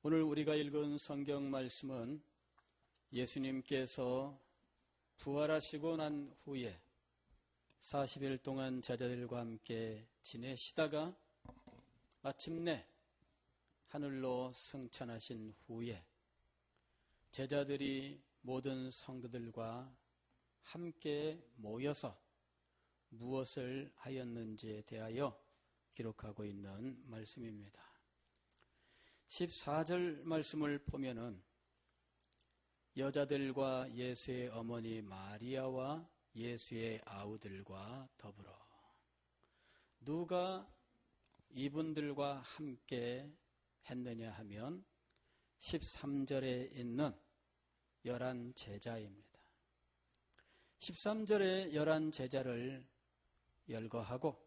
오늘 우리가 읽은 성경 말씀은 예수님께서 부활하시고 난 후에 40일 동안 제자들과 함께 지내시다가 마침내 하늘로 승천하신 후에 제자들이 모든 성도들과 함께 모여서 무엇을 하였는지에 대하여 기록하고 있는 말씀입니다. 14절 말씀을 보면은 여자들과 예수의 어머니 마리아와 예수의 아우들과 더불어 누가 이분들과 함께 했느냐 하면 13절에 있는 11 제자입니다. 13절에 11 제자를 열거하고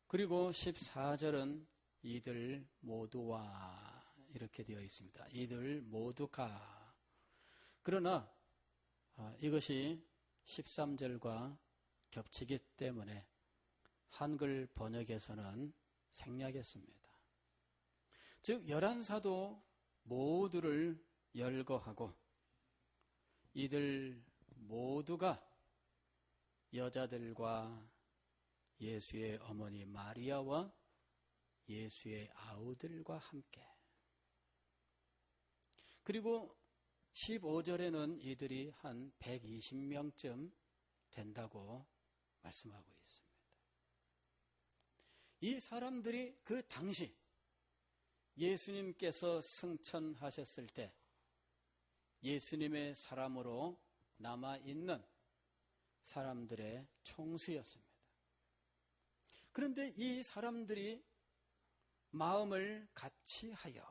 그리고 14절은 이들 모두와 이렇게 되어 있습니다. 이들 모두가. 그러나 이것이 13절과 겹치기 때문에 한글 번역에서는 생략했습니다. 즉 11사도 모두를 열거하고 이들 모두가 여자들과 예수의 어머니 마리아와 예수의 아우들과 함께. 그리고 15절에는 이들이 한 120명쯤 된다고 말씀하고 있습니다. 이 사람들이 그 당시 예수님께서 승천하셨을 때 예수님의 사람으로 남아있는 사람들의 총수였습니다. 그런데 이 사람들이 마음을 같이 하여,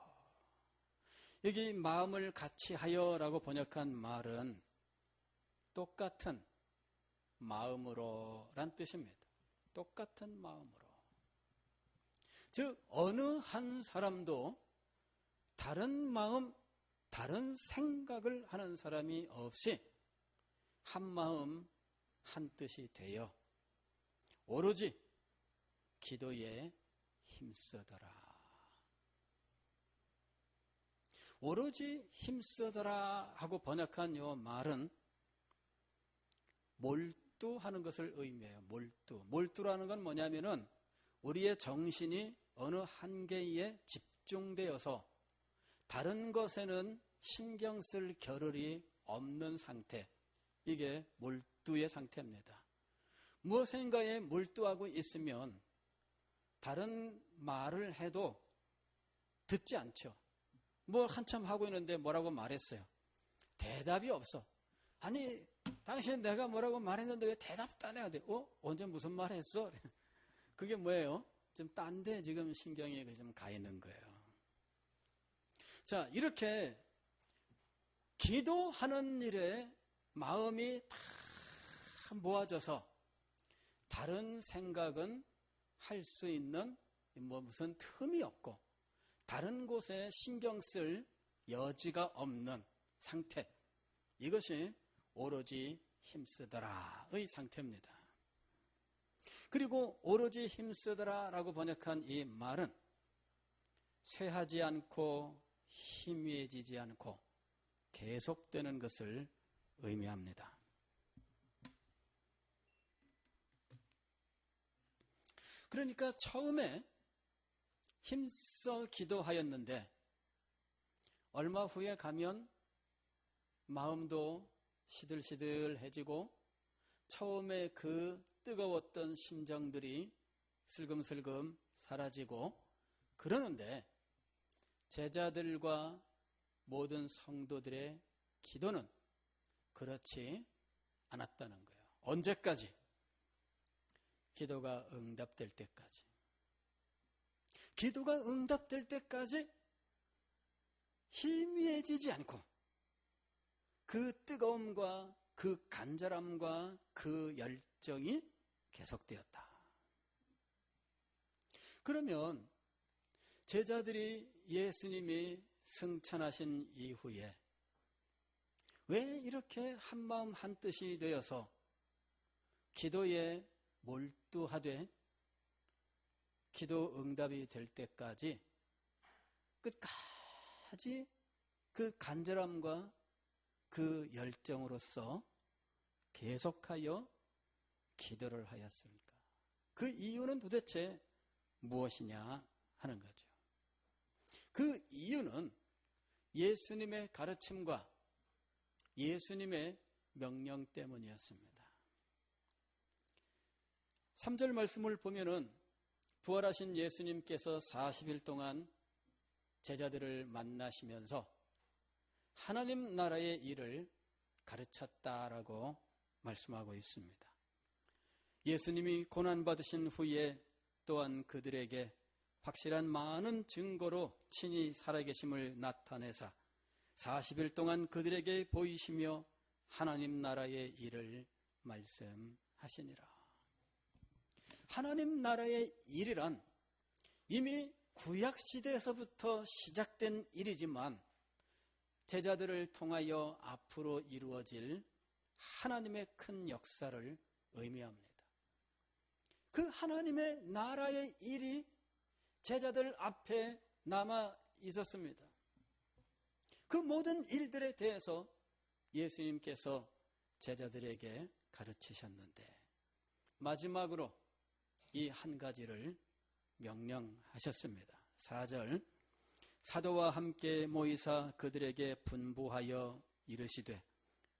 여기 마음을 같이 하여라고 번역한 말은 똑같은 마음으로란 뜻입니다. 똑같은 마음으로. 즉 어느 한 사람도 다른 마음, 다른 생각을 하는 사람이 없이 한 마음, 한 뜻이 되어 오로지 기도에 힘쓰더라. 오로지 힘쓰더라 하고 번역한 이 말은 몰두하는 것을 의미해요. 몰두라는 건 뭐냐면은 우리의 정신이 어느 한계에 집중되어서 다른 것에는 신경 쓸 겨를이 없는 상태. 이게 몰두의 상태입니다. 무엇인가에 몰두하고 있으면 다른 말을 해도 듣지 않죠. 뭐 한참 하고 있는데 뭐라고 말했어요. 대답이 없어. 아니 당신 내가 뭐라고 말했는데 왜 대답도 안 해야 돼? 언제 무슨 말 했어? 그게 뭐예요? 좀 딴 데 지금 신경이 좀 가 있는 거예요. 자, 이렇게 기도하는 일에 마음이 다 모아져서 다른 생각은 할 수 있는 무슨 틈이 없고 다른 곳에 신경 쓸 여지가 없는 상태. 이것이 오로지 힘쓰더라의 상태입니다. 그리고 오로지 힘쓰더라라고 번역한 이 말은 쇠하지 않고 희미해지지 않고 계속되는 것을 의미합니다. 그러니까 처음에 힘써 기도하였는데 얼마 후에 가면 마음도 시들시들해지고 처음에 그 뜨거웠던 심정들이 슬금슬금 사라지고 그러는데 제자들과 모든 성도들의 기도는 그렇지 않았다는 거예요. 언제까지? 기도가 응답될 때까지. 기도가 응답될 때까지 희미해지지 않고 그 뜨거움과 그 간절함과 그 열정이 계속되었다. 그러면 제자들이 예수님이 승천하신 이후에 왜 이렇게 한마음 한뜻이 되어서 기도에 몰두하되 기도 응답이 될 때까지 끝까지 그 간절함과 그 열정으로서 계속하여 기도를 하였을까? 그 이유는 도대체 무엇이냐 하는 거죠. 그 이유는 예수님의 가르침과 예수님의 명령 때문이었습니다. 3절 말씀을 보면은 부활하신 예수님께서 40일 동안 제자들을 만나시면서 하나님 나라의 일을 가르쳤다라고 말씀하고 있습니다. 예수님이 고난받으신 후에 또한 그들에게 확실한 많은 증거로 친히 살아계심을 나타내사 40일 동안 그들에게 보이시며 하나님 나라의 일을 말씀하시니라. 하나님 나라의 일이란 이미 구약시대에서부터 시작된 일이지만 제자들을 통하여 앞으로 이루어질 하나님의 큰 역사를 의미합니다. 그 하나님의 나라의 일이 제자들 앞에 남아 있었습니다. 그 모든 일들에 대해서 예수님께서 제자들에게 가르치셨는데 마지막으로 이 한 가지를 명령하셨습니다. 4절 사도와 함께 모이사 그들에게 분부하여 이르시되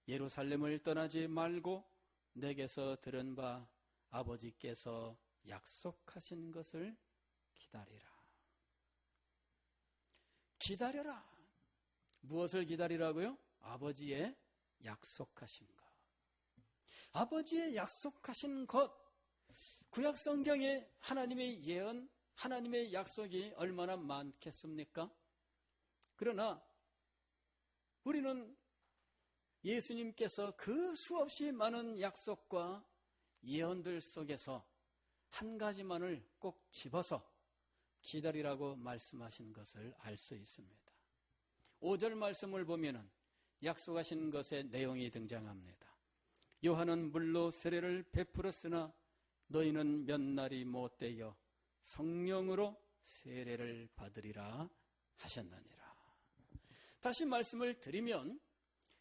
예루살렘을 떠나지 말고 내게서 들은 바 아버지께서 약속하신 것을 기다리라. 기다려라. 무엇을 기다리라고요? 아버지의 약속하신 것. 아버지의 약속하신 것. 구약 성경에 하나님의 예언, 하나님의 약속이 얼마나 많겠습니까? 그러나 우리는 예수님께서 그 수없이 많은 약속과 예언들 속에서 한 가지만을 꼭 집어서 기다리라고 말씀하신 것을 알 수 있습니다. 5절 말씀을 보면은 약속하신 것의 내용이 등장합니다. 요한은 물로 세례를 베풀었으나 너희는 몇 날이 못되어 성령으로 세례를 받으리라 하셨느니라. 다시 말씀을 드리면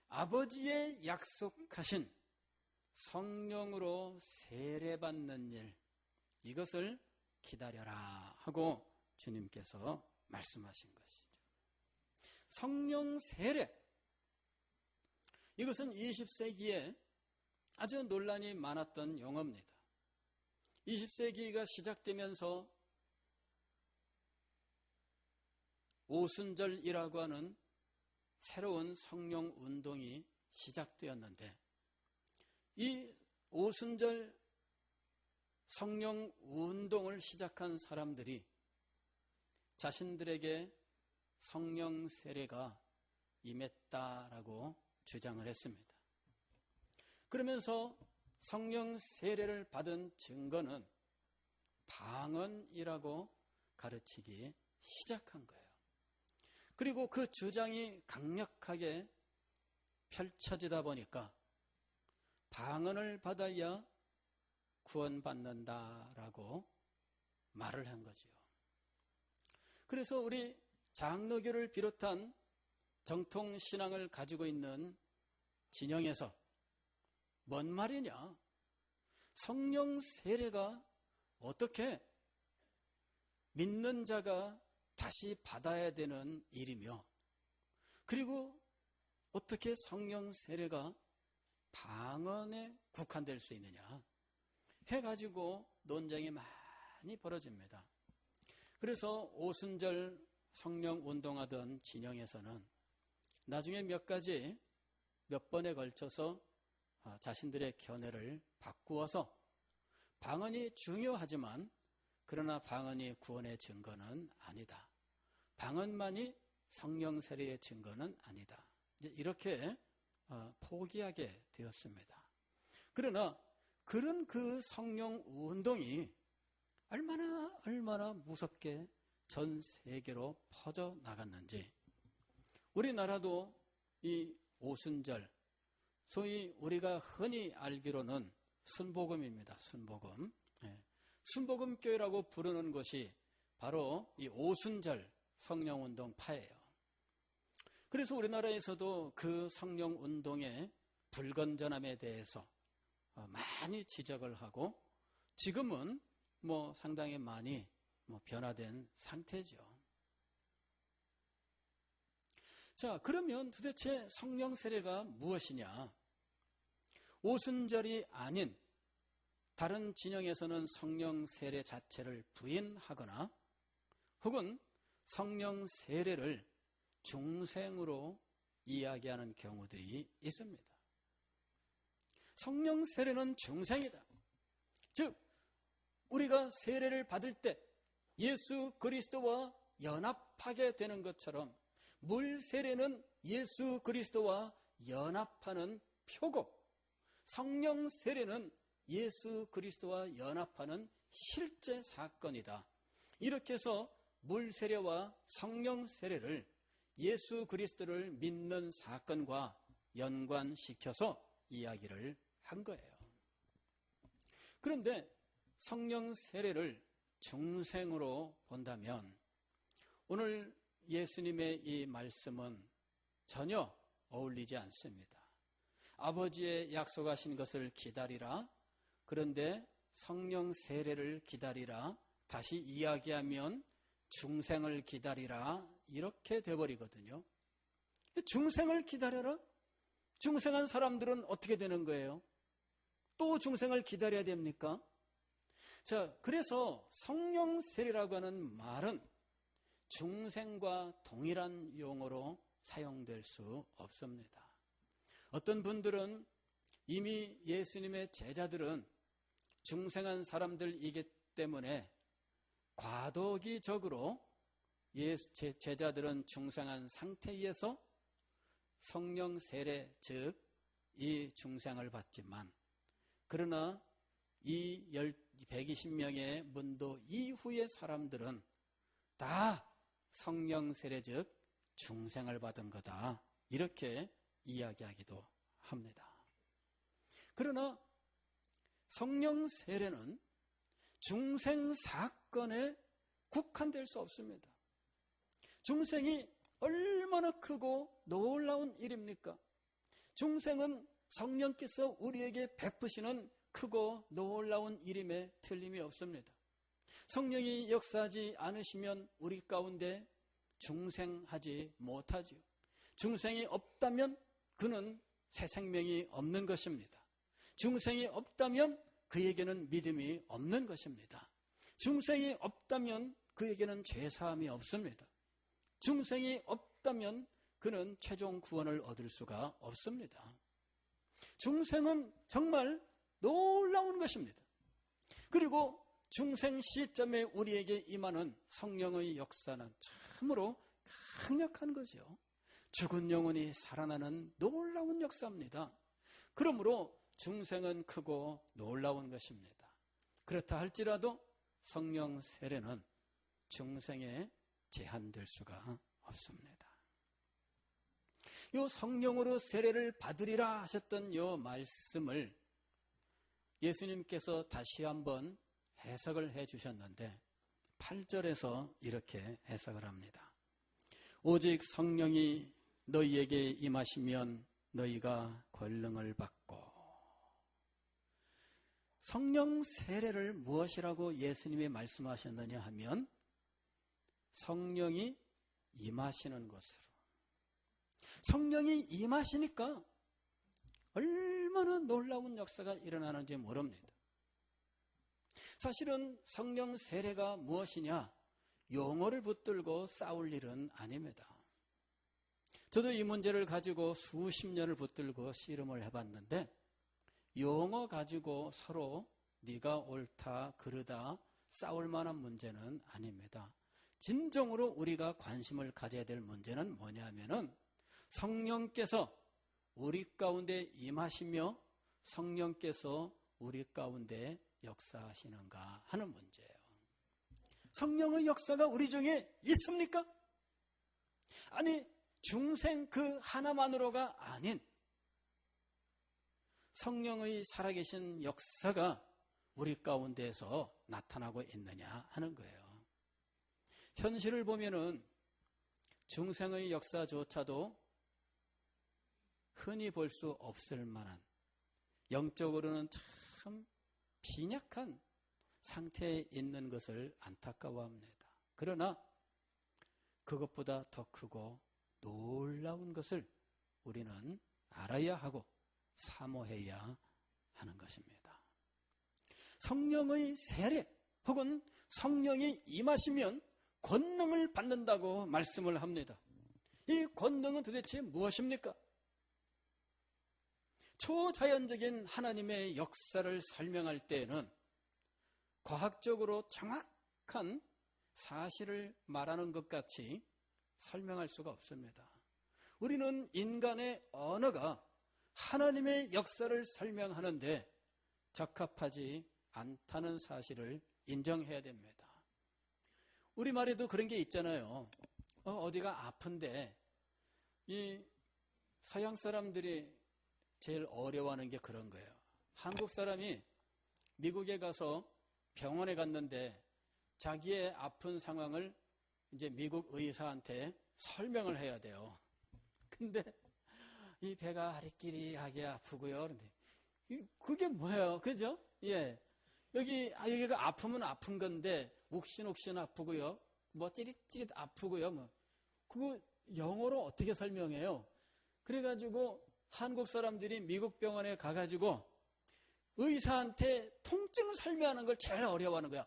아버지의 약속하신 성령으로 세례받는 일, 이것을 기다려라 하고 주님께서 말씀하신 것이죠. 성령 세례, 이것은 20세기에 아주 논란이 많았던 용어입니다. 20세기가 시작되면서 오순절이라고 하는 새로운 성령 운동이 시작되었는데 이 오순절 성령 운동을 시작한 사람들이 자신들에게 성령 세례가 임했다라고 주장을 했습니다. 그러면서 성령 세례를 받은 증거는 방언이라고 가르치기 시작한 거예요. 그리고 그 주장이 강력하게 펼쳐지다 보니까 방언을 받아야 구원받는다라고 말을 한 거지요. 그래서 우리 장로교를 비롯한 정통 신앙을 가지고 있는 진영에서 뭔 말이냐? 성령 세례가 어떻게 믿는 자가 다시 받아야 되는 일이며, 그리고 어떻게 성령 세례가 방언에 국한될 수 있느냐 해가지고 논쟁이 많이 벌어집니다. 그래서 오순절 성령 운동하던 진영에서는 나중에 몇 번에 걸쳐서 자신들의 견해를 바꾸어서 방언이 중요하지만 그러나 방언이 구원의 증거는 아니다. 방언만이 성령 세례의 증거는 아니다. 이제 이렇게 포기하게 되었습니다. 그러나 그런 그 성령 운동이 얼마나 무섭게 전 세계로 퍼져 나갔는지, 우리나라도 이 오순절, 소위 우리가 흔히 알기로는 순복음입니다. 순복음. 순복음교회라고 부르는 것이 바로 이 오순절, 성령운동파예요. 그래서 우리나라에서도 그 성령운동의 불건전함에 대해서 많이 지적을 하고 지금은 상당히 많이 변화된 상태죠. 자, 그러면 도대체 성령 세례가 무엇이냐? 오순절이 아닌 다른 진영에서는 성령 세례 자체를 부인하거나 혹은 성령 세례를 중생으로 이야기하는 경우들이 있습니다. 성령 세례는 중생이다. 즉, 우리가 세례를 받을 때 예수 그리스도와 연합하게 되는 것처럼 물 세례는 예수 그리스도와 연합하는 표고 성령 세례는 예수 그리스도와 연합하는 실제 사건이다. 이렇게 해서 물 세례와 성령 세례를 예수 그리스도를 믿는 사건과 연관시켜서 이야기를 한 거예요. 그런데 성령 세례를 중생으로 본다면 오늘 예수님의 이 말씀은 전혀 어울리지 않습니다. 아버지의 약속하신 것을 기다리라. 그런데 성령 세례를 기다리라. 다시 이야기하면 중생을 기다리라. 이렇게 돼버리거든요. 중생을 기다려라? 중생한 사람들은 어떻게 되는 거예요? 또 중생을 기다려야 됩니까? 자, 그래서 성령 세례라고 하는 말은 중생과 동일한 용어로 사용될 수 없습니다. 어떤 분들은 이미 예수님의 제자들은 중생한 사람들이기 때문에 과도기적으로 제자들은 중생한 상태에서 성령 세례, 즉 이 중생을 받지만 그러나 이 120명의 문도 이후의 사람들은 다 성령 세례, 즉 중생을 받은 거다. 이렇게 이야기하기도 합니다. 그러나 성령 세례는 중생 사건에 국한될 수 없습니다. 중생이 얼마나 크고 놀라운 일입니까? 중생은 성령께서 우리에게 베푸시는 크고 놀라운 일임에 틀림이 없습니다. 성령이 역사하지 않으시면 우리 가운데 중생하지 못하지요. 중생이 없다면 그는 새 생명이 없는 것입니다. 중생이 없다면 그에게는 믿음이 없는 것입니다. 중생이 없다면 그에게는 죄사함이 없습니다. 중생이 없다면 그는 최종 구원을 얻을 수가 없습니다. 중생은 정말 놀라운 것입니다. 그리고 중생 시점에 우리에게 임하는 성령의 역사는 참으로 강력한 거죠. 죽은 영혼이 살아나는 놀라운 역사입니다. 그러므로 중생은 크고 놀라운 것입니다. 그렇다 할지라도 성령 세례는 중생에 제한될 수가 없습니다. 요 성령으로 세례를 받으리라 하셨던 요 말씀을 예수님께서 다시 한번 해석을 해 주셨는데 8절에서 이렇게 해석을 합니다. 오직 성령이 너희에게 임하시면 너희가 권능을 받고. 성령 세례를 무엇이라고 예수님이 말씀하셨느냐 하면 성령이 임하시는 것으로. 성령이 임하시니까 얼마나 놀라운 역사가 일어나는지 모릅니다. 사실은 성령 세례가 무엇이냐 용어를 붙들고 싸울 일은 아닙니다. 저도 이 문제를 가지고 수십 년을 붙들고 씨름을 해봤는데 용어 가지고 서로 네가 옳다 그르다 싸울 만한 문제는 아닙니다. 진정으로 우리가 관심을 가져야 될 문제는 뭐냐면은 성령께서 우리 가운데 임하시며 성령께서 우리 가운데 역사하시는가 하는 문제예요. 성령의 역사가 우리 중에 있습니까? 아니 중생 그 하나만으로가 아닌 성령의 살아계신 역사가 우리 가운데에서 나타나고 있느냐 하는 거예요. 현실을 보면은 중생의 역사조차도 흔히 볼 수 없을 만한, 영적으로는 참 빈약한 상태에 있는 것을 안타까워합니다. 그러나 그것보다 더 크고 놀라운 것을 우리는 알아야 하고 사모해야 하는 것입니다. 성령의 세례 혹은 성령이 임하시면 권능을 받는다고 말씀을 합니다. 이 권능은 도대체 무엇입니까? 초자연적인 하나님의 역사를 설명할 때에는 과학적으로 정확한 사실을 말하는 것 같이 설명할 수가 없습니다. 우리는 인간의 언어가 하나님의 역사를 설명하는데 적합하지 않다는 사실을 인정해야 됩니다. 우리말에도 그런 게 있잖아요. 어디가 아픈데 이 서양 사람들이 제일 어려워하는 게 그런 거예요. 한국 사람이 미국에 가서 병원에 갔는데 자기의 아픈 상황을 이제 미국 의사한테 설명을 해야 돼요. 근데 이 배가 아리끼리하게 아프고요. 그런데 그게 뭐예요? 그죠? 예. 여기가 아프면 아픈 건데 욱신욱신 아프고요. 뭐 찌릿찌릿 아프고요. 뭐 그거 영어로 어떻게 설명해요? 그래가지고 한국 사람들이 미국 병원에 가가지고 의사한테 통증 설명하는 걸 제일 어려워하는 거야.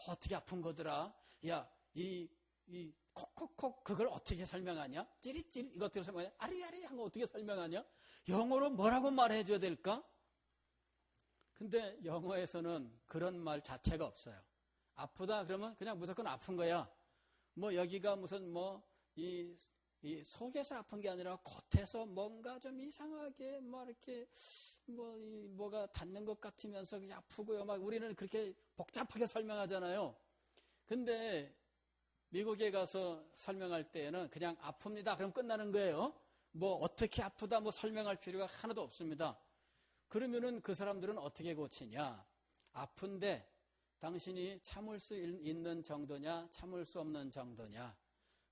어떻게 아픈 거더라? 야, 이 콕콕콕 그걸 어떻게 설명하냐? 찌릿찌릿 이거 어떻게 설명하냐? 아리아리 한 거 어떻게 설명하냐? 영어로 뭐라고 말해줘야 될까? 근데 영어에서는 그런 말 자체가 없어요. 아프다 그러면 그냥 무조건 아픈 거야. 뭐 여기가 무슨 이 속에서 아픈 게 아니라 겉에서 뭔가 좀 이상하게 막 이렇게 뭐가 닿는 것 같으면서 그냥 아프고요. 막 우리는 그렇게 복잡하게 설명하잖아요. 근데 미국에 가서 설명할 때에는 그냥 아픕니다. 그럼 끝나는 거예요. 뭐 어떻게 아프다 뭐 설명할 필요가 하나도 없습니다. 그러면은 그 사람들은 어떻게 고치냐? 아픈데 당신이 참을 수 있는 정도냐, 참을 수 없는 정도냐?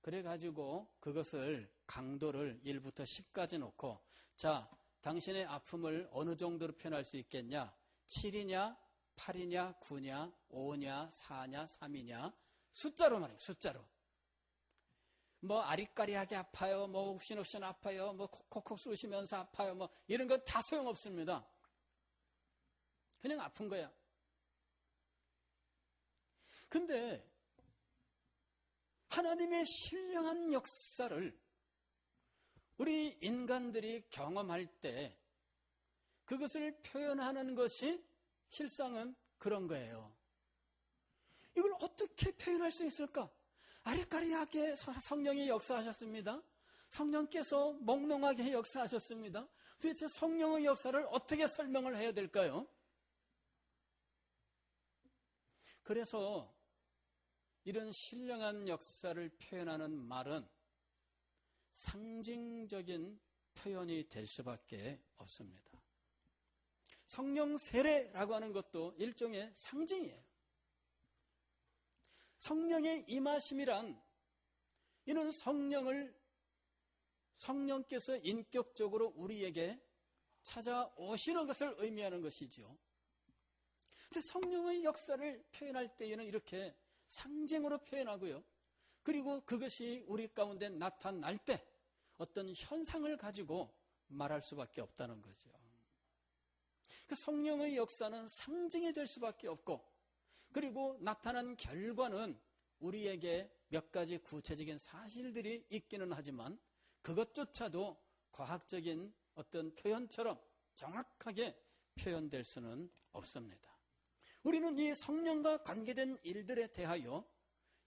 그래가지고 그것을 강도를 1부터 10까지 놓고 자, 당신의 아픔을 어느 정도로 표현할 수 있겠냐? 7이냐, 8이냐, 9냐, 5냐, 4냐, 3이냐? 숫자로 말해요. 숫자로. 뭐 아리까리하게 아파요. 뭐 욱신욱신 아파요. 뭐 콕콕 쑤시면서 아파요. 뭐 이런 건 다 소용없습니다. 그냥 아픈 거야. 근데 하나님의 신령한 역사를 우리 인간들이 경험할 때 그것을 표현하는 것이 실상은 그런 거예요. 이걸 어떻게 표현할 수 있을까? 아리까리하게 성령이 역사하셨습니다. 성령께서 몽롱하게 역사하셨습니다. 도대체 성령의 역사를 어떻게 설명을 해야 될까요? 그래서 이런 신령한 역사를 표현하는 말은 상징적인 표현이 될 수밖에 없습니다. 성령 세례라고 하는 것도 일종의 상징이에요. 성령의 임하심이란 이는 성령께서 인격적으로 우리에게 찾아오시는 것을 의미하는 것이죠. 근데 성령의 역사를 표현할 때에는 이렇게 상징으로 표현하고요. 그리고 그것이 우리 가운데 나타날 때 어떤 현상을 가지고 말할 수밖에 없다는 거죠. 그 성령의 역사는 상징이 될 수밖에 없고 그리고 나타난 결과는 우리에게 몇 가지 구체적인 사실들이 있기는 하지만 그것조차도 과학적인 어떤 표현처럼 정확하게 표현될 수는 없습니다. 우리는 이 성령과 관계된 일들에 대하여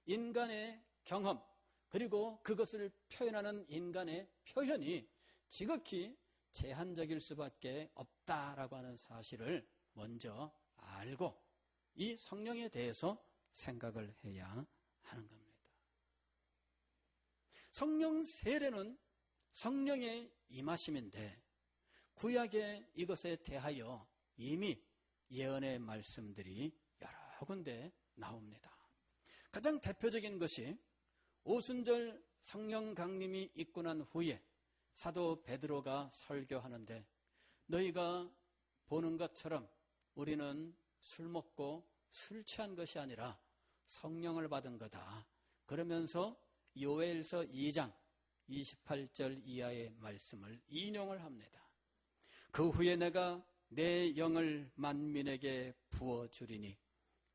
인간의 경험 그리고 그것을 표현하는 인간의 표현이 지극히 제한적일 수밖에 없다라고 하는 사실을 먼저 알고 이 성령에 대해서 생각을 해야 하는 겁니다. 성령 세례는 성령의 임하심인데 구약의 이것에 대하여 이미 예언의 말씀들이 여러 군데 나옵니다. 가장 대표적인 것이 오순절 성령 강림이 있고 난 후에 사도 베드로가 설교하는데, 너희가 보는 것처럼 우리는 술 먹고 술 취한 것이 아니라 성령을 받은 거다. 그러면서 요엘서 2장 28절 이하의 말씀을 인용을 합니다. 그 후에 내가 내 영을 만민에게 부어주리니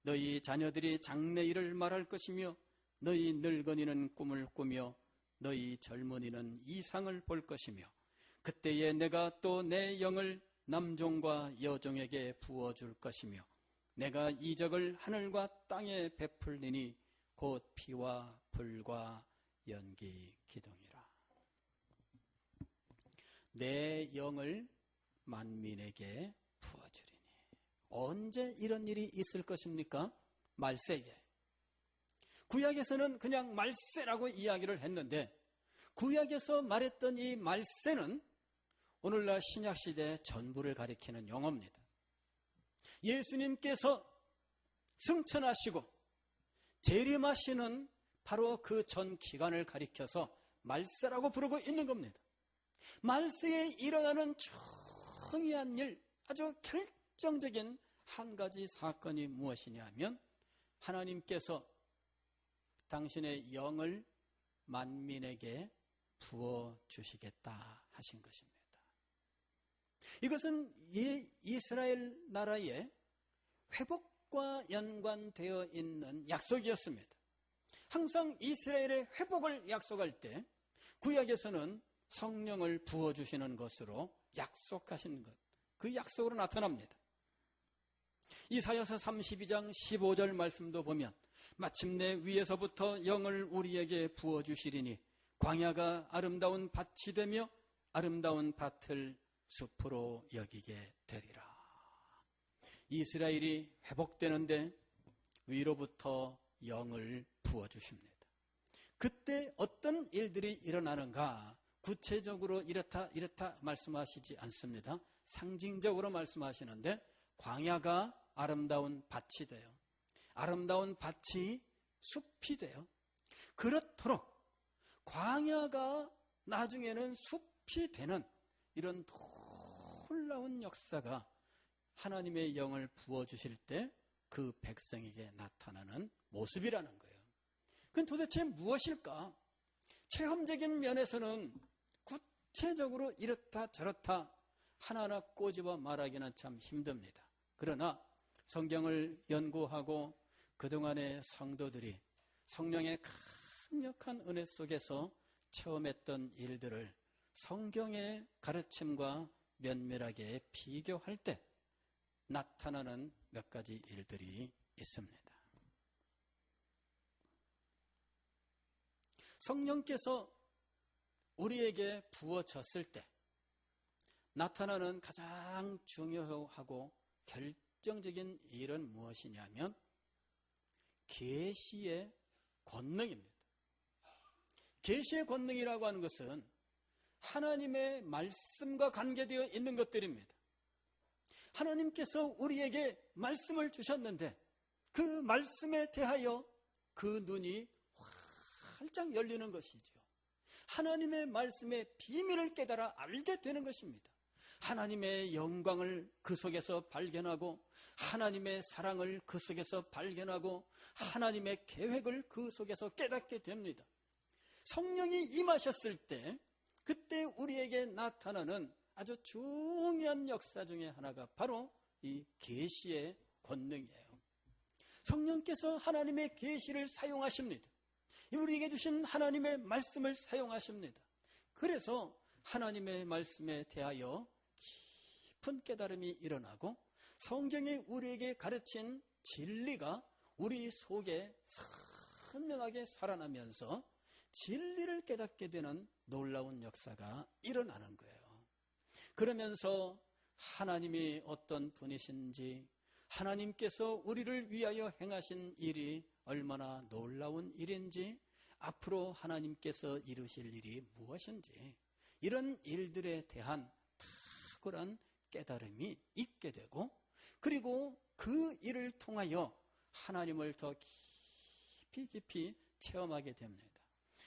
너희 자녀들이 장래일을 말할 것이며 너희 늙은이는 꿈을 꾸며 너희 젊은이는 이상을 볼 것이며 그때에 내가 또 내 영을 남종과 여종에게 부어줄 것이며 내가 이적을 하늘과 땅에 베풀리니 곧 피와 불과 연기 기둥이라. 내 영을 만민에게 부어주리니. 언제 이런 일이 있을 것입니까? 말세에. 구약에서는 그냥 말세라고 이야기를 했는데, 구약에서 말했던 이 말세는 오늘날 신약시대의 전부를 가리키는 용어입니다. 예수님께서 승천하시고 재림하시는 바로 그 전 기간을 가리켜서 말세라고 부르고 있는 겁니다. 말세에 일어나는 중요한 일, 아주 결정적인 한 가지 사건이 무엇이냐 하면 하나님께서 당신의 영을 만민에게 부어주시겠다 하신 것입니다. 이것은 이스라엘 나라의 회복과 연관되어 있는 약속이었습니다. 항상 이스라엘의 회복을 약속할 때 구약에서는 성령을 부어주시는 것으로 약속하신 것, 그 약속으로 나타납니다. 이사야서 32장 15절 말씀도 보면 마침내 위에서부터 영을 우리에게 부어주시리니 광야가 아름다운 밭이 되며 아름다운 밭을 숲으로 여기게 되리라. 이스라엘이 회복되는데 위로부터 영을 부어주십니다. 그때 어떤 일들이 일어나는가? 구체적으로 이렇다 말씀하시지 않습니다. 상징적으로 말씀하시는데 광야가 아름다운 밭이 돼요. 아름다운 밭이 숲이 돼요. 그렇도록 광야가 나중에는 숲이 되는 이런 놀라운 역사가 하나님의 영을 부어주실 때 그 백성에게 나타나는 모습이라는 거예요. 그건 도대체 무엇일까? 체험적인 면에서는 구체적으로 이렇다 저렇다 하나하나 꼬집어 말하기는 참 힘듭니다. 그러나 성경을 연구하고 그동안의 성도들이 성령의 강력한 은혜 속에서 체험했던 일들을 성경의 가르침과 면밀하게 비교할 때 나타나는 몇 가지 일들이 있습니다. 성령께서 우리에게 부어졌을 때 나타나는 가장 중요하고 결정적인 일은 무엇이냐면 계시의 권능입니다. 계시의 권능이라고 하는 것은 하나님의 말씀과 관계되어 있는 것들입니다. 하나님께서 우리에게 말씀을 주셨는데 그 말씀에 대하여 그 눈이 활짝 열리는 것이죠. 하나님의 말씀의 비밀을 깨달아 알게 되는 것입니다. 하나님의 영광을 그 속에서 발견하고 하나님의 사랑을 그 속에서 발견하고 하나님의 계획을 그 속에서 깨닫게 됩니다. 성령이 임하셨을 때 그때 우리에게 나타나는 아주 중요한 역사 중에 하나가 바로 이 계시의 권능이에요. 성령께서 하나님의 계시를 사용하십니다. 우리에게 주신 하나님의 말씀을 사용하십니다. 그래서 하나님의 말씀에 대하여 깊은 깨달음이 일어나고 성경이 우리에게 가르친 진리가 우리 속에 선명하게 살아나면서 진리를 깨닫게 되는 놀라운 역사가 일어나는 거예요. 그러면서 하나님이 어떤 분이신지, 하나님께서 우리를 위하여 행하신 일이 얼마나 놀라운 일인지, 앞으로 하나님께서 이루실 일이 무엇인지, 이런 일들에 대한 탁월한 깨달음이 있게 되고, 그리고 그 일을 통하여 하나님을 더 깊이 체험하게 됩니다.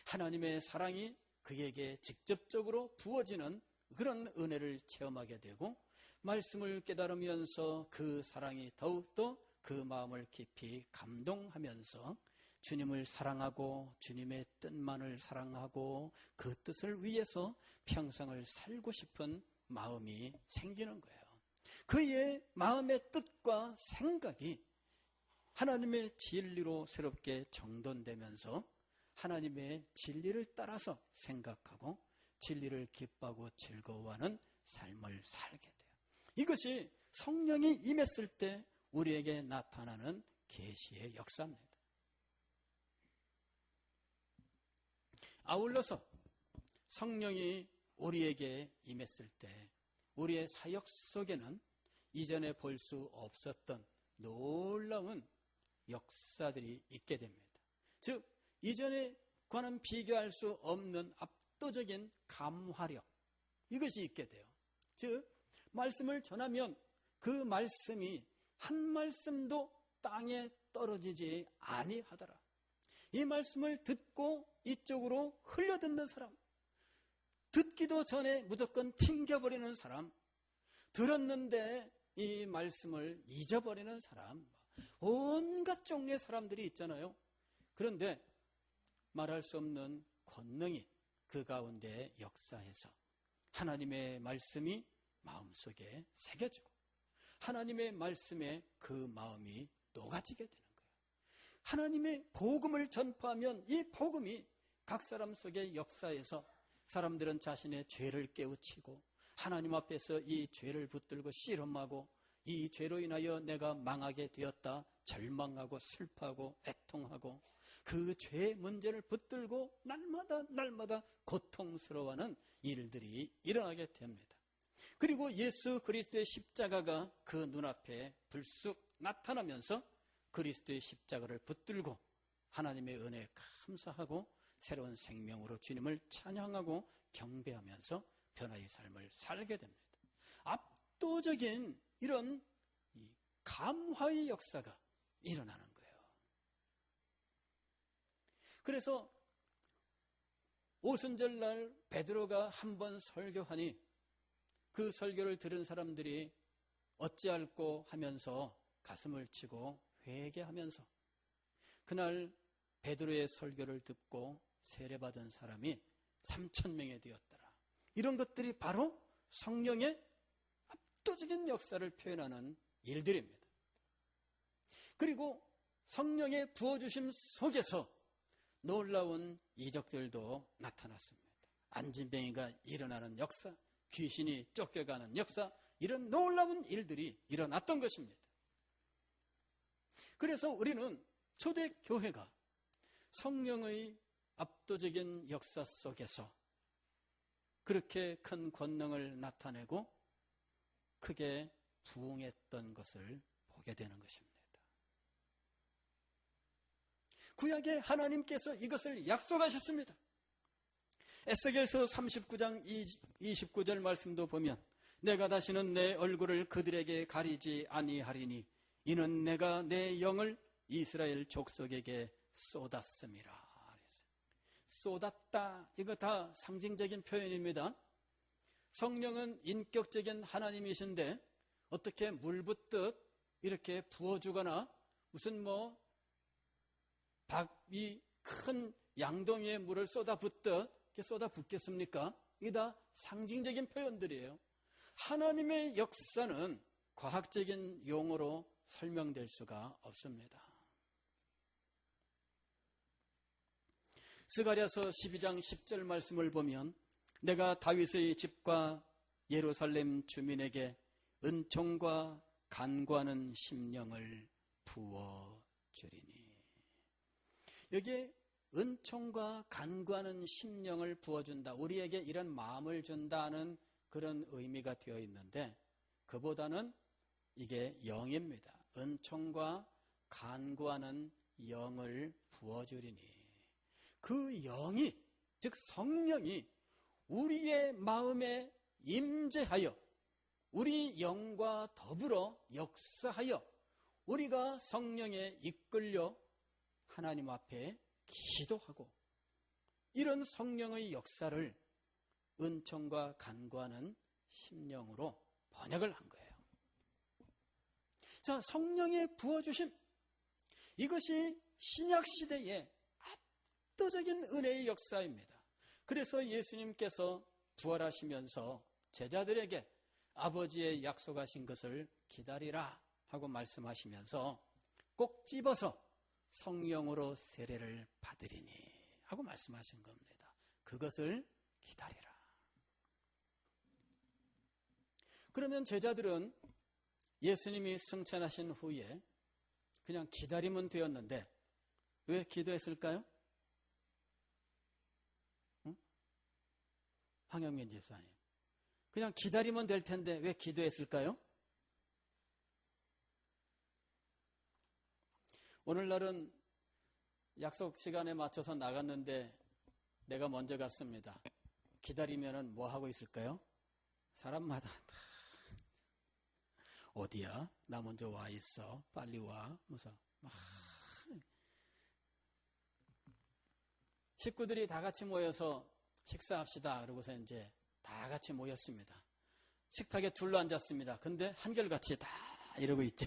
하나님의 사랑이 그에게 직접적으로 부어지는 그런 은혜를 체험하게 되고, 말씀을 깨달으면서 그 사랑이 더욱더 그 마음을 깊이 감동하면서 주님을 사랑하고 주님의 뜻만을 사랑하고 그 뜻을 위해서 평생을 살고 싶은 마음이 생기는 거예요. 그의 마음의 뜻과 생각이 하나님의 진리로 새롭게 정돈되면서 하나님의 진리를 따라서 생각하고 진리를 기뻐하고 즐거워하는 삶을 살게 돼요. 이것이 성령이 임했을 때 우리에게 나타나는 계시의 역사입니다. 아울러서 성령이 우리에게 임했을 때 우리의 사역 속에는 이전에 볼 수 없었던 놀라운 역사들이 있게 됩니다. 즉, 이전에과는 비교할 수 없는 압도적인 감화력, 이것이 있게 돼요. 즉, 말씀을 전하면 그 말씀이 한 말씀도 땅에 떨어지지 아니하더라. 이 말씀을 듣고 이쪽으로 흘려듣는 사람, 듣기도 전에 무조건 튕겨버리는 사람, 들었는데 이 말씀을 잊어버리는 사람, 온갖 종류의 사람들이 있잖아요. 그런데 말할 수 없는 권능이 그 가운데 역사해서 하나님의 말씀이 마음속에 새겨지고 하나님의 말씀에 그 마음이 녹아지게 되는 거예요. 하나님의 복음을 전파하면 이 복음이 각 사람 속의 역사에서 사람들은 자신의 죄를 깨우치고 하나님 앞에서 이 죄를 붙들고 씨름하고 이 죄로 인하여 내가 망하게 되었다 절망하고 슬퍼하고 애통하고 그 죄의 문제를 붙들고 날마다 고통스러워하는 일들이 일어나게 됩니다. 그리고 예수 그리스도의 십자가가 그 눈앞에 불쑥 나타나면서 그리스도의 십자가를 붙들고 하나님의 은혜에 감사하고 새로운 생명으로 주님을 찬양하고 경배하면서 변화의 삶을 살게 됩니다. 압도적인 이런 감화의 역사가 일어나는 거예요. 그래서 오순절날 베드로가 한번 설교하니 그 설교를 들은 사람들이 어찌할꼬 하면서 가슴을 치고 회개하면서 그날 베드로의 설교를 듣고 세례받은 사람이 3,000명이 되었더라. 이런 것들이 바로 성령의 압도적인 역사를 표현하는 일들입니다. 그리고 성령의 부어주심 속에서 놀라운 이적들도 나타났습니다. 안진뱅이가 일어나는 역사, 귀신이 쫓겨가는 역사, 이런 놀라운 일들이 일어났던 것입니다. 그래서 우리는 초대교회가 성령의 압도적인 역사 속에서 그렇게 큰 권능을 나타내고 크게 부흥했던 것을 보게 되는 것입니다. 구약에 하나님께서 이것을 약속하셨습니다. 에스겔서 39장 29절 말씀도 보면 내가 다시는 내 얼굴을 그들에게 가리지 아니하리니 이는 내가 내 영을 이스라엘 족속에게 쏟았음이라. 쏟았다, 이거 다 상징적인 표현입니다. 성령은 인격적인 하나님이신데 어떻게 물 붓듯 이렇게 부어주거나 무슨 이 큰 양동이에 물을 쏟아붓듯 이렇게 쏟아붓겠습니까? 이게 다 상징적인 표현들이에요. 하나님의 역사는 과학적인 용어로 설명될 수가 없습니다. 스가랴서 12장 10절 말씀을 보면 내가 다윗의 집과 예루살렘 주민에게 은총과 간구하는 심령을 부어주리니. 여기에 은총과 간구하는 심령을 부어준다, 우리에게 이런 마음을 준다는 그런 의미가 되어 있는데 그보다는 이게 영입니다. 은총과 간구하는 영을 부어주리니. 그 영이, 즉 성령이 우리의 마음에 임재하여 우리 영과 더불어 역사하여 우리가 성령에 이끌려 하나님 앞에 기도하고 이런 성령의 역사를 은총과 간구하는 심령으로 번역을 한 거예요. 자, 성령의 부어주심, 이것이 신약시대의 압도적인 은혜의 역사입니다. 그래서 예수님께서 부활하시면서 제자들에게 아버지의 약속하신 것을 기다리라 하고 말씀하시면서 꼭 집어서 성령으로 세례를 받으리니 하고 말씀하신 겁니다. 그것을 기다리라. 그러면 제자들은 예수님이 승천하신 후에 그냥 기다리면 되었는데 왜 기도했을까요? 응? 황영민 집사님, 그냥 기다리면 될 텐데 왜 기도했을까요? 오늘날은 약속 시간에 맞춰서 나갔는데 내가 먼저 갔습니다. 기다리면은 뭐 하고 있을까요? 사람마다 어디야? 나 먼저 와 있어. 빨리 와. 무서. 식구들이 다 같이 모여서 식사합시다. 그러고서 이제 다 같이 모였습니다. 식탁에 둘러앉았습니다. 근데 한결같이 다 이러고 있죠.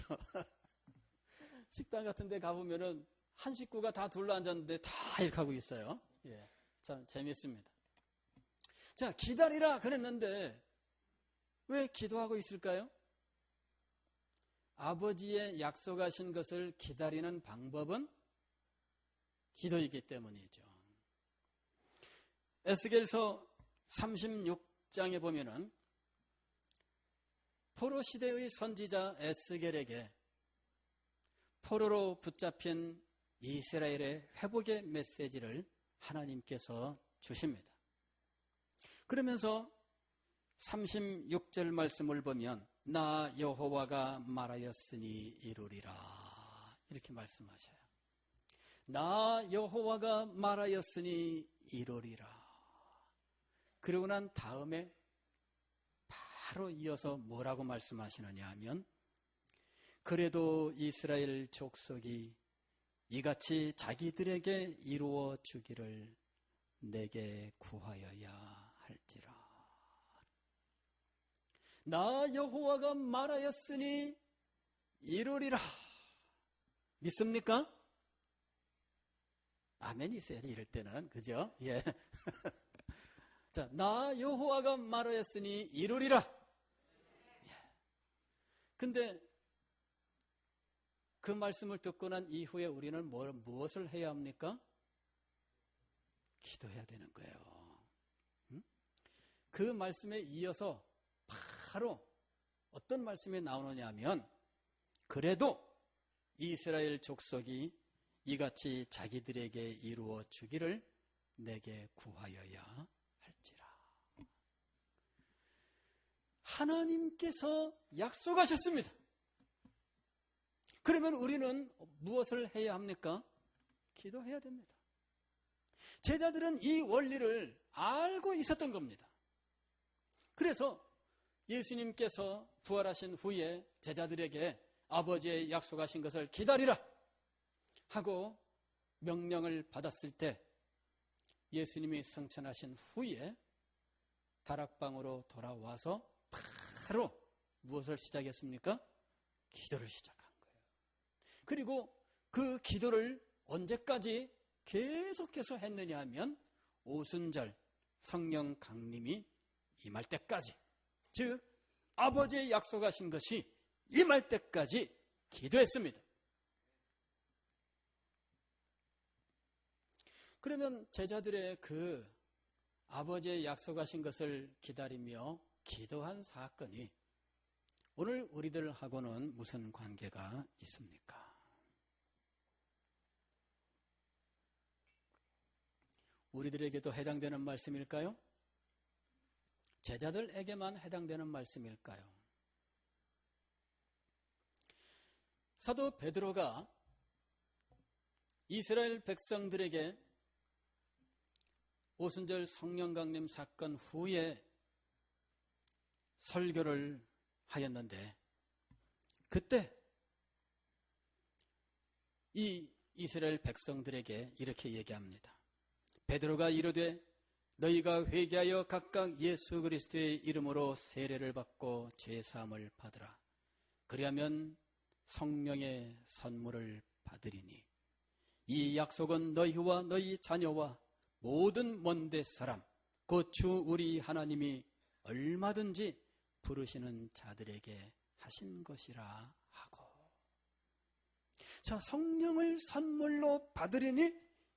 식당 같은 데 가보면은 한 식구가 다 둘러앉았는데 다 이렇게 하고 있어요. 예, 참 재밌습니다. 자, 기다리라 그랬는데 왜 기도하고 있을까요? 아버지의 약속하신 것을 기다리는 방법은 기도이기 때문이죠. 에스겔서 36장에 보면은 포로 시대의 선지자 에스겔에게 포로로 붙잡힌 이스라엘의 회복의 메시지를 하나님께서 주십니다. 그러면서 36절 말씀을 보면 나 여호와가 말하였으니 이루리라 이렇게 말씀하셔요. 나 여호와가 말하였으니 이루리라. 그러고 난 다음에 바로 이어서 뭐라고 말씀하시느냐 하면 그래도 이스라엘 족속이 이같이 자기들에게 이루어 주기를 내게 구하여야 할지라. 나 여호와가 말하였으니 이루리라. 믿습니까? 아멘이 있어야지 이럴 때는. 그죠? 예. 자, 나 여호와가 말하였으니 이루리라. 예. 근데 그 말씀을 듣고 난 이후에 우리는 무엇을 해야 합니까? 기도해야 되는 거예요. 그 말씀에 이어서 바로 어떤 말씀이 나오느냐 하면 그래도 이스라엘 족속이 이같이 자기들에게 이루어 주기를 내게 구하여야 할지라. 하나님께서 약속하셨습니다. 그러면 우리는 무엇을 해야 합니까? 기도해야 됩니다. 제자들은 이 원리를 알고 있었던 겁니다. 그래서 예수님께서 부활하신 후에 제자들에게 아버지의 약속하신 것을 기다리라 하고 명령을 받았을 때 예수님이 승천하신 후에 다락방으로 돌아와서 바로 무엇을 시작했습니까? 기도를 시작한 거예요. 그리고 그 기도를 언제까지 계속해서 했느냐 하면 오순절 성령 강림이 임할 때까지, 즉 아버지의 약속하신 것이 임할 때까지 기도했습니다. 그러면 제자들의 그 아버지의 약속하신 것을 기다리며 기도한 사건이 오늘 우리들하고는 무슨 관계가 있습니까? 우리들에게도 해당되는 말씀일까요? 제자들에게만 해당되는 말씀일까요? 사도 베드로가 이스라엘 백성들에게 오순절 성령 강림 사건 후에 설교를 하였는데 그때 이 이스라엘 백성들에게 이렇게 얘기합니다. 베드로가 이르되 너희가 회개하여 각각 예수 그리스도의 이름으로 세례를 받고 죄사함을 받으라. 그리하면 성령의 선물을 받으리니 이 약속은 너희와 너희 자녀와 모든 먼데 사람 곧 주 우리 하나님이 얼마든지 부르시는 자들에게 하신 것이라 하고. 자, 성령을 선물로 받으리니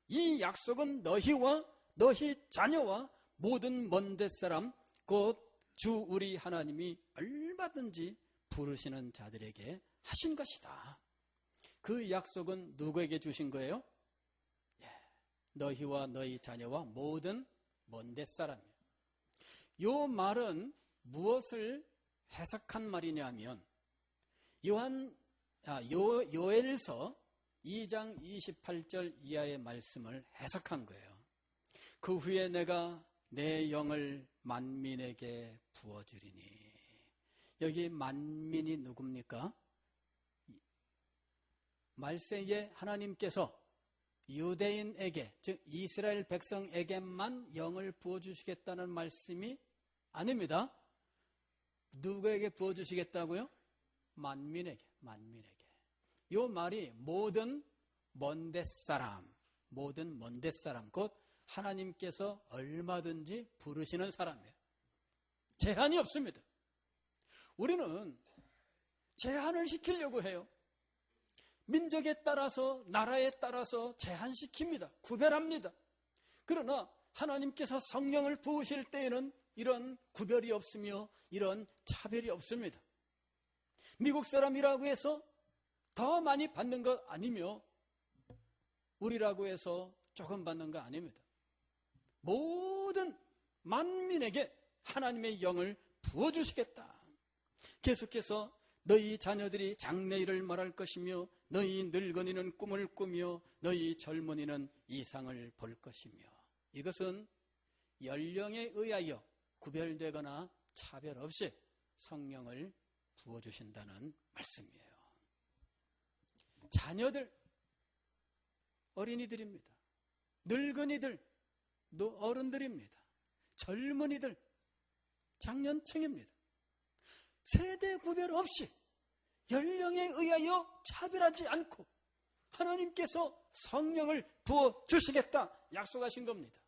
이 약속은 너희와 너희 자녀와 모든 먼데 사람 곧 주 우리 하나님이 얼마든지 부르시는 자들에게 하신 것이다. 그 약속은 누구에게 주신 거예요? 너희와 너희 자녀와 모든 먼데 사람이에요. 이 말은 무엇을 해석한 말이냐 하면 요엘서 2장 28절 이하의 말씀을 해석한 거예요. 그 후에 내가 내 영을 만민에게 부어주리니. 여기 만민이 누굽니까? 말세에 하나님께서 유대인에게, 즉 이스라엘 백성에게만 영을 부어주시겠다는 말씀이 아닙니다. 누구에게 부어주시겠다고요? 만민에게. 이 말이 모든 먼데 사람, 곧 하나님께서 얼마든지 부르시는 사람이에요. 제한이 없습니다. 우리는 제한을 시키려고 해요. 민족에 따라서, 나라에 따라서 제한시킵니다. 구별합니다. 그러나 하나님께서 성령을 부으실 때에는 이런 구별이 없으며 이런 차별이 없습니다. 미국 사람이라고 해서 더 많이 받는 것 아니며 우리라고 해서 조금 받는 거 아닙니다. 모든 만민에게 하나님의 영을 부어주시겠다. 계속해서 너희 자녀들이 장래일을 말할 것이며 너희 늙은이는 꿈을 꾸며 너희 젊은이는 이상을 볼 것이며. 이것은 연령에 의하여 구별되거나 차별 없이 성령을 부어주신다는 말씀이에요. 자녀들, 어린이들입니다. 늙은이들, 어른들입니다. 젊은이들, 장년층입니다. 세대 구별 없이 연령에 의하여 차별하지 않고 하나님께서 성령을 부어주시겠다 약속하신 겁니다.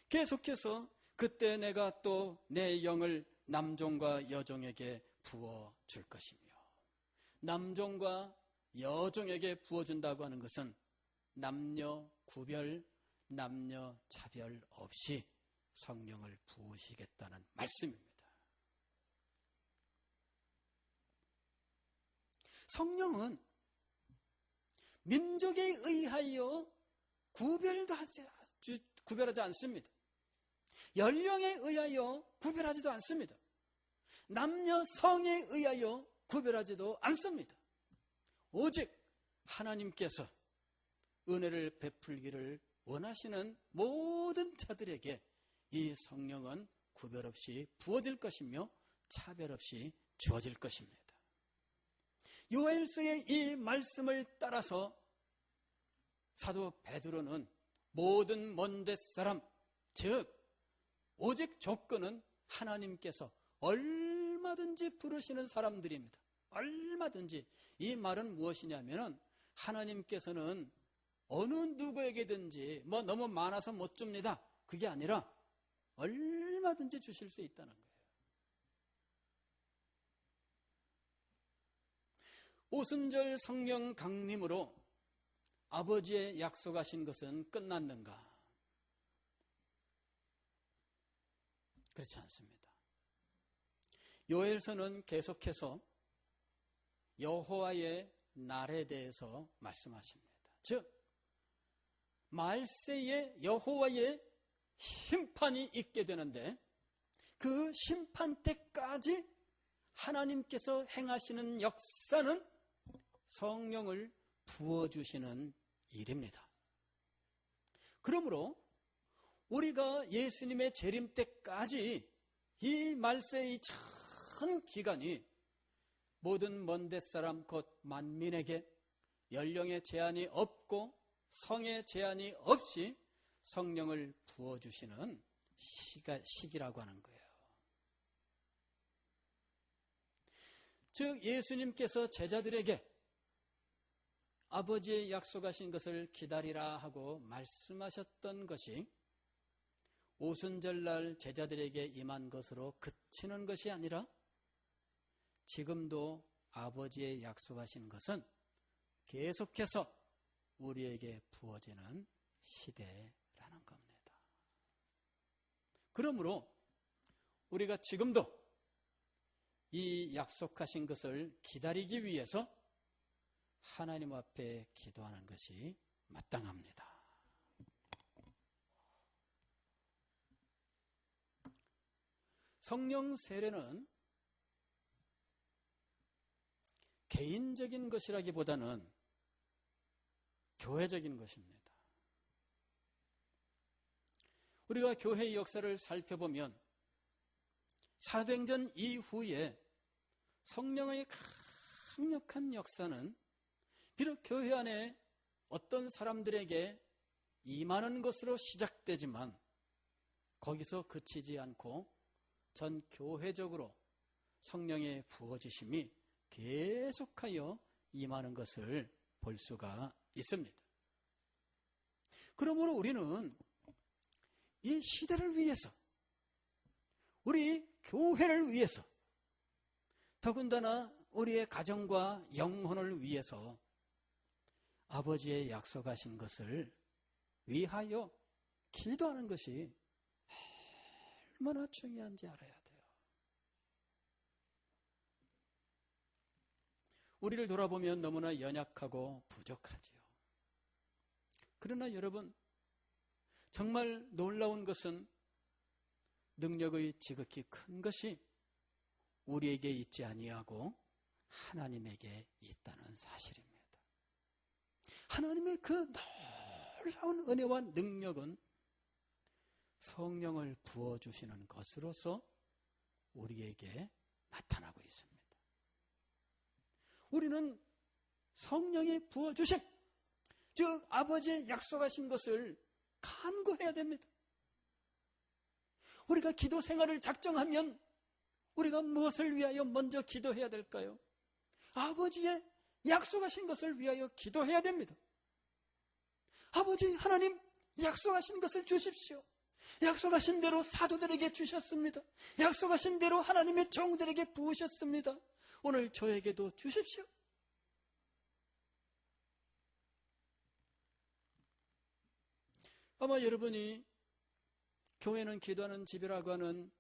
계속해서 그때 내가 또 내 영을 남종과 여종에게 부어줄 것이며. 남종과 여종에게 부어준다고 하는 것은 남녀 구별, 남녀 차별 없이 성령을 부으시겠다는 말씀입니다. 성령은 민족에 의하여 구별하지 않습니다. 연령에 의하여 구별하지도 않습니다. 남녀 성에 의하여 구별하지도 않습니다. 오직 하나님께서 은혜를 베풀기를 원하시는 모든 자들에게 이 성령은 구별 없이 부어질 것이며 차별 없이 주어질 것입니다. 요엘서의 이 말씀을 따라서 사도 베드로는 모든 먼데 사람, 즉 오직 조건은 하나님께서 얼마든지 부르시는 사람들입니다. 얼마든지. 이 말은 무엇이냐면 하나님께서는 어느 누구에게든지 너무 많아서 못 줍니다. 그게 아니라 얼마든지 주실 수 있다는 거예요. 오순절 성령 강림으로 아버지의 약속하신 것은 끝났는가? 그렇지 않습니다. 요엘서는 계속해서 여호와의 날에 대해서 말씀하십니다. 즉 말세에 여호와의 심판이 있게 되는데 그 심판 때까지 하나님께서 행하시는 역사는 성령을 부어주시는 일입니다. 그러므로 우리가 예수님의 재림 때까지 이 말세의 전 기간이 모든 먼데 사람 곧 만민에게 연령의 제한이 없고 성의 제한이 없이 성령을 부어주시는 시기라고 하는 거예요. 즉 예수님께서 제자들에게 아버지의 약속하신 것을 기다리라 하고 말씀하셨던 것이 오순절날 제자들에게 임한 것으로 그치는 것이 아니라 지금도 아버지의 약속하신 것은 계속해서 우리에게 부어지는 시대라는 겁니다. 그러므로 우리가 지금도 이 약속하신 것을 기다리기 위해서 하나님 앞에 기도하는 것이 마땅합니다. 성령 세례는 개인적인 것이라기보다는 교회적인 것입니다. 우리가 교회의 역사를 살펴보면 사도행전 이후에 성령의 강력한 역사는 비록 교회 안에 어떤 사람들에게 임하는 것으로 시작되지만 거기서 그치지 않고 전 교회적으로 성령의 부어주심이 계속하여 임하는 것을 볼 수가 있습니다. 그러므로 우리는 이 시대를 위해서, 우리 교회를 위해서, 더군다나 우리의 가정과 영혼을 위해서 아버지의 약속하신 것을 위하여 기도하는 것이 얼마나 중요한지 알아야 돼요. 우리를 돌아보면 너무나 연약하고 부족하지요. 그러나 여러분, 정말 놀라운 것은 능력의 지극히 큰 것이 우리에게 있지 아니하고 하나님에게 있다는 사실입니다. 하나님의 그 놀라운 은혜와 능력은 성령을 부어주시는 것으로서 우리에게 나타나고 있습니다. 우리는 성령이 부어주신, 즉 아버지의 약속하신 것을 간구해야 됩니다. 우리가 기도 생활을 작정하면 우리가 무엇을 위하여 먼저 기도해야 될까요? 아버지의 약속하신 것을 위하여 기도해야 됩니다. 아버지 하나님, 약속하신 것을 주십시오. 약속하신 대로 사도들에게 주셨습니다. 약속하신 대로 하나님의 종들에게 부으셨습니다. 오늘 저에게도 주십시오. 아마 여러분이 교회는 기도하는 집이라고 하는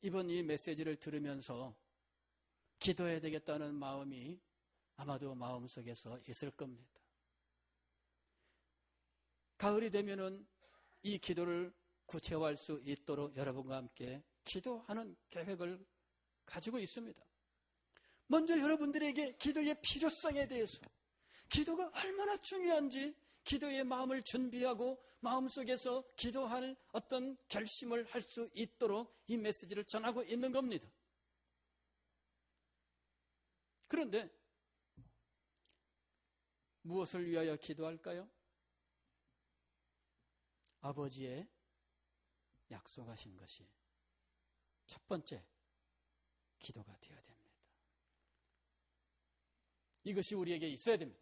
이번 이 메시지를 들으면서 기도해야 되겠다는 마음이 아마도 마음속에서 있을 겁니다. 가을이 되면은 이 기도를 구체화할 수 있도록 여러분과 함께 기도하는 계획을 가지고 있습니다. 먼저 여러분들에게 기도의 필요성에 대해서, 기도가 얼마나 중요한지 기도의 마음을 준비하고 마음속에서 기도할 어떤 결심을 할 수 있도록 이 메시지를 전하고 있는 겁니다. 그런데 무엇을 위하여 기도할까요? 아버지의 약속하신 것이 첫 번째 기도가 되어야 됩니다. 이것이 우리에게 있어야 됩니다.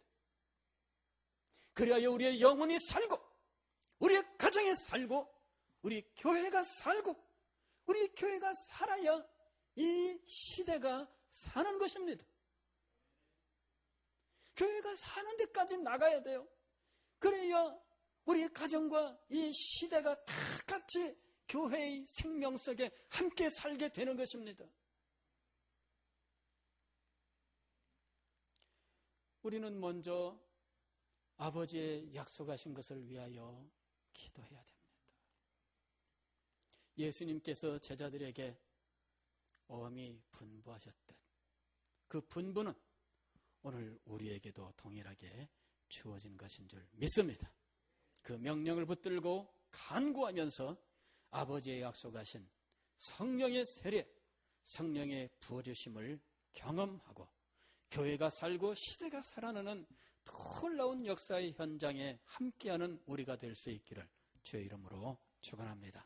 그래야 우리의 영혼이 살고, 우리의 가정이 살고, 우리 교회가 살고, 우리 교회가 살아야 이 시대가 사는 것입니다. 교회가 사는 데까지 나가야 돼요. 그래야 우리 가정과 이 시대가 다 같이 교회의 생명 속에 함께 살게 되는 것입니다. 우리는 먼저 아버지의 약속하신 것을 위하여 기도해야 됩니다. 예수님께서 제자들에게 엄히 분부하셨듯 그 분부는 오늘 우리에게도 동일하게 주어진 것인 줄 믿습니다. 그 명령을 붙들고 간구하면서 아버지의 약속하신 성령의 세례, 성령의 부어주심을 경험하고 교회가 살고 시대가 살아나는 놀라운 역사의 현장에 함께하는 우리가 될 수 있기를 주의 이름으로 축원합니다.